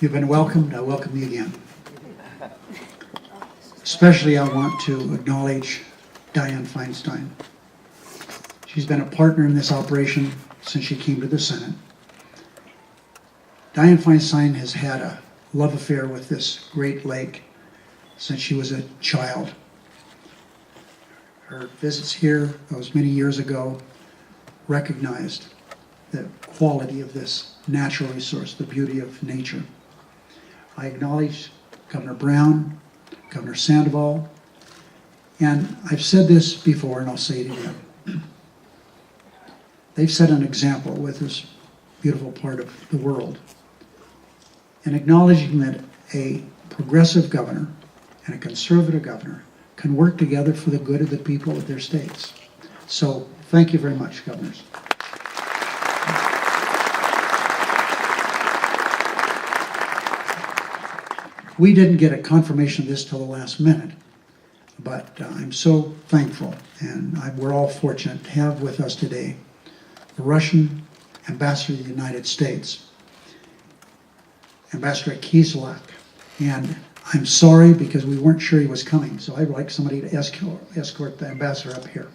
You've been welcomed. I welcome you again. Especially I want to acknowledge Dianne Feinstein. She's been a partner in this operation since she came to the Senate. Dianne Feinstein has had a love affair with this great lake since she was a child. Her visits here, those many years ago, recognized the quality of this natural resource, the beauty of nature. I acknowledge Governor Brown, Governor Sandoval, and I've said this before and I'll say it again. They've set an example with this beautiful part of the world in acknowledging that a progressive governor and a conservative governor can work together for the good of the people of their states. So thank you very much, governors. We didn't get a confirmation of this till the last minute, but I'm so thankful, and we're all fortunate to have with us today the Russian ambassador to the United States, Ambassador Kislyak. And I'm sorry because we weren't sure he was coming, so I'd like somebody to escort the ambassador up here.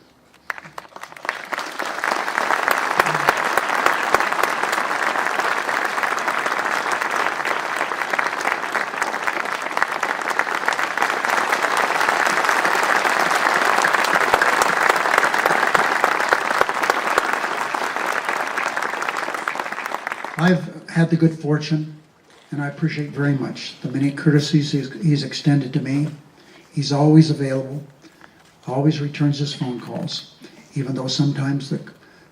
I've had the good fortune, and I appreciate very much the many courtesies he's extended to me. He's always available, always returns his phone calls, even though sometimes the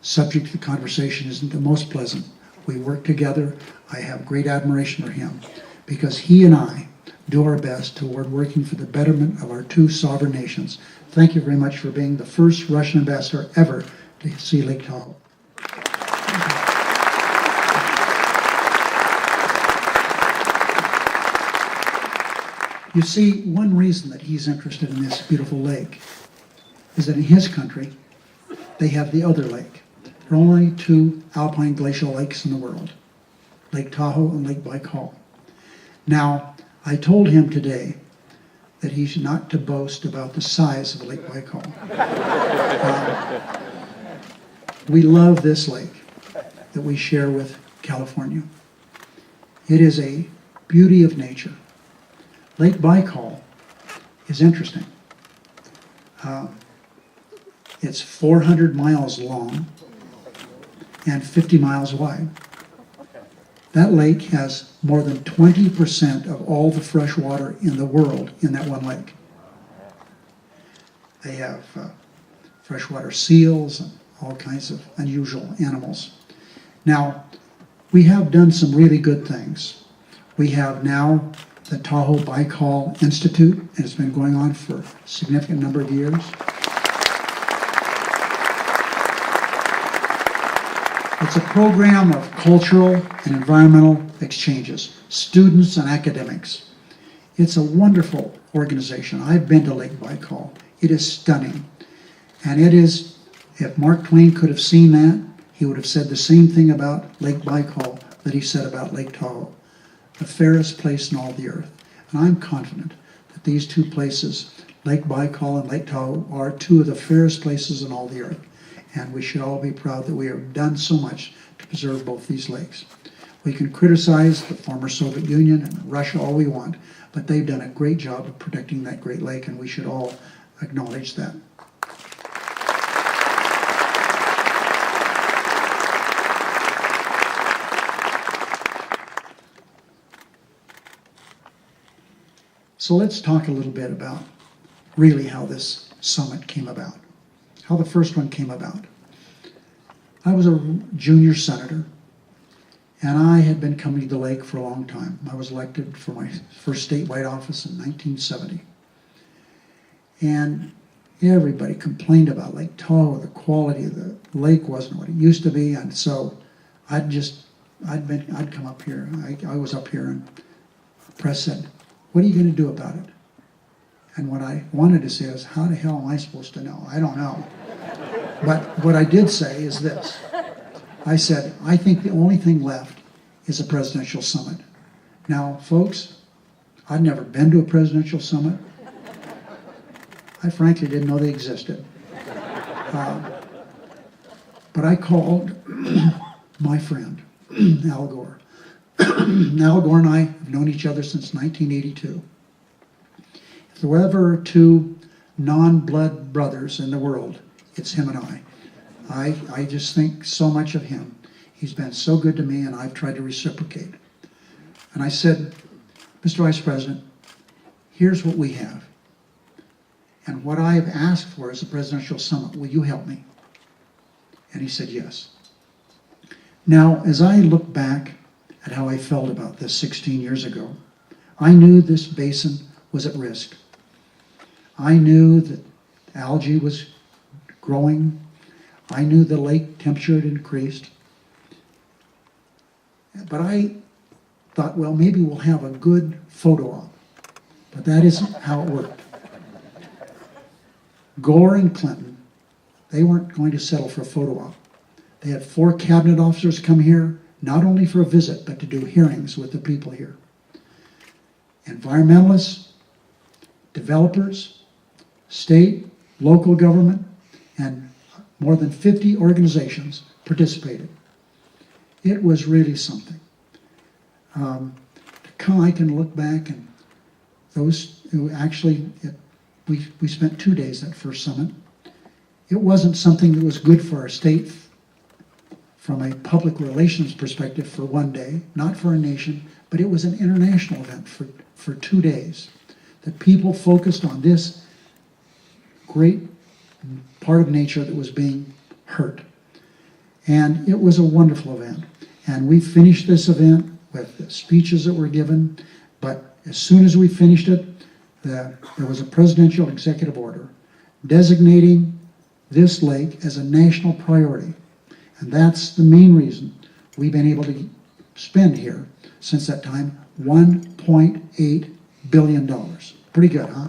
subject of the conversation isn't the most pleasant. We work together. I have great admiration for him because he and I do our best toward working for the betterment of our two sovereign nations. Thank you very much for being the first Russian ambassador ever to see Lake Tahoe. You see, one reason that he's interested in this beautiful lake is that in his country, they have the other lake. There are only two alpine glacial lakes in the world, Lake Tahoe and Lake Baikal. Now, I told him today that he's not to boast about the size of Lake Baikal. We love this lake that we share with California. It is a beauty of nature. Lake Baikal is interesting. It's 400 miles long and 50 miles wide. That lake has more than 20% of all the fresh water in the world in that one lake. They have freshwater seals and all kinds of unusual animals. Now, we have done some really good things. We have now the Tahoe Baikal Institute, and it's been going on for a significant number of years. It's a program of cultural and environmental exchanges, students and academics. It's a wonderful organization. I've been to Lake Baikal. It is stunning. And it is, if Mark Twain could have seen that, he would have said the same thing about Lake Baikal that he said about Lake Tahoe. The fairest place in all the earth. And I'm confident that these two places, Lake Baikal and Lake Tahoe, are two of the fairest places in all the earth. And we should all be proud that we have done so much to preserve both these lakes. We can criticize the former Soviet Union and Russia all we want, but they've done a great job of protecting that great lake, and we should all acknowledge that. So let's talk a little bit about really how this summit came about, how the first one came about. I was a junior senator, and I had been coming to the lake for a long time. I was elected for my first statewide office in 1970. And everybody complained about Lake Tahoe. The quality of the lake wasn't what it used to be, and so I'd come up here. I was up here, and the press said, "What are you going to do about it?" And what I wanted to say is, how the hell am I supposed to know? I don't know. But what I did say is this. I said, I think the only thing left is a presidential summit. Now, folks, I'd never been to a presidential summit. I frankly didn't know they existed. But I called my friend, Al Gore. Al Gore and I have known each other since 1982. If there were ever two non-blood brothers in the world, it's him and I. I just think so much of him. He's been so good to me, and I've tried to reciprocate. And I said, Mr. Vice President, here's what we have. And what I have asked for is a presidential summit. Will you help me? And he said yes. Now, as I look back at how I felt about this 16 years ago, I knew this basin was at risk. I knew that algae was growing. I knew the lake temperature had increased. But I thought, well, maybe we'll have a good photo op. But that isn't how it worked. Gore and Clinton, they weren't going to settle for a photo op. They had 4 cabinet officers come here, not only for a visit, but to do hearings with the people here. Environmentalists, developers, state, local government, and more than 50 organizations participated. It was really something. I can look back, and those who actually, we spent 2 days at first summit. It wasn't something that was good for our state from a public relations perspective for 1 day, not for a nation, but it was an international event for 2 days. That people focused on this great part of nature that was being hurt. And it was a wonderful event. And we finished this event with the speeches that were given, but as soon as we finished it, there was a presidential executive order designating this lake as a national priority. And that's the main reason we've been able to spend here since that time $1.8 billion. Pretty good, huh?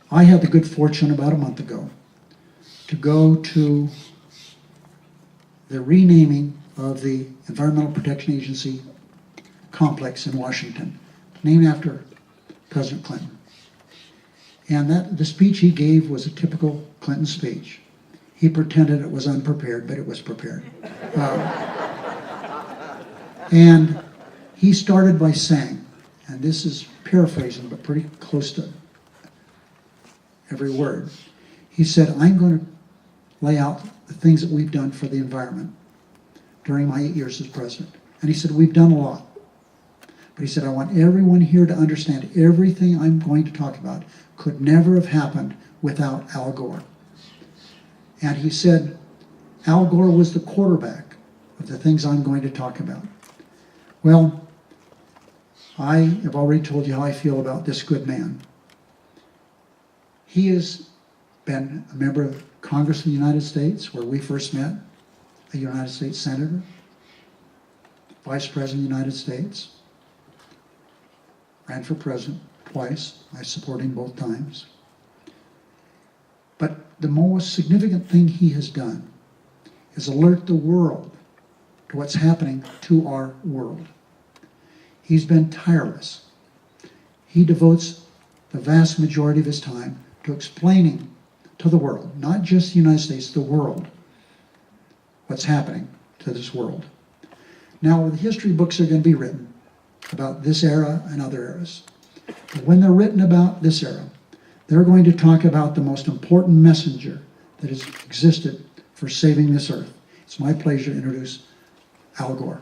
I had the good fortune about a month ago to go to the renaming of the Environmental Protection Agency complex in Washington, named after President Clinton. And the speech he gave was a typical Clinton speech. He pretended it was unprepared, but it was prepared. And he started by saying, and this is paraphrasing, but pretty close to every word. He said, I'm going to lay out the things that we've done for the environment during my 8 years as president. And he said, we've done a lot. But he said, I want everyone here to understand everything I'm going to talk about could never have happened without Al Gore. And he said, Al Gore was the quarterback of the things I'm going to talk about. Well, I have already told you how I feel about this good man. He has been a member of Congress of the United States, where we first met, a United States Senator, Vice President of the United States, ran for president twice. I support him both times. But the most significant thing he has done is alert the world to what's happening to our world. He's been tireless. He devotes the vast majority of his time to explaining to the world, not just the United States, the world, what's happening to this world. Now, the history books are going to be written about this era and other eras. But when they're written about this era, they're going to talk about the most important messenger that has existed for saving this earth. It's my pleasure to introduce Al Gore.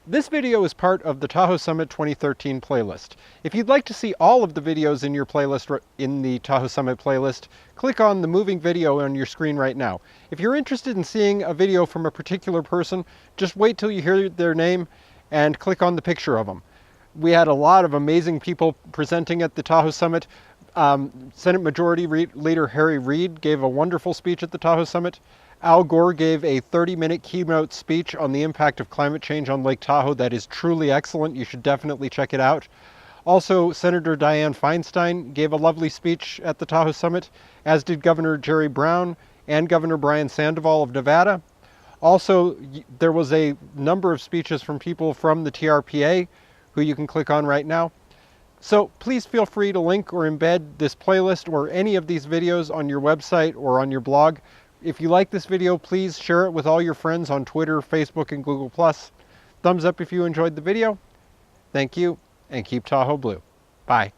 This video is part of the Tahoe Summit 2013 playlist. If you'd like to see all of the videos in your playlist, in the Tahoe Summit playlist, click on the moving video on your screen right now. If you're interested in seeing a video from a particular person, just wait till you hear their name and click on the picture of them. We had a lot of amazing people presenting at the Tahoe Summit. Senate Majority Leader Harry Reid gave a wonderful speech at the Tahoe Summit. Al Gore gave a 30-minute keynote speech on the impact of climate change on Lake Tahoe that is truly excellent. You should definitely check it out. Also, Senator Dianne Feinstein gave a lovely speech at the Tahoe Summit, as did Governor Jerry Brown and Governor Brian Sandoval of Nevada. Also, there was a number of speeches from people from the TRPA, who you can click on right now. So please feel free to link or embed this playlist or any of these videos on your website or on your blog. If you like this video, please share it with all your friends on Twitter, Facebook, and Google+. Thumbs up if you enjoyed the video. Thank you, and keep Tahoe blue. Bye.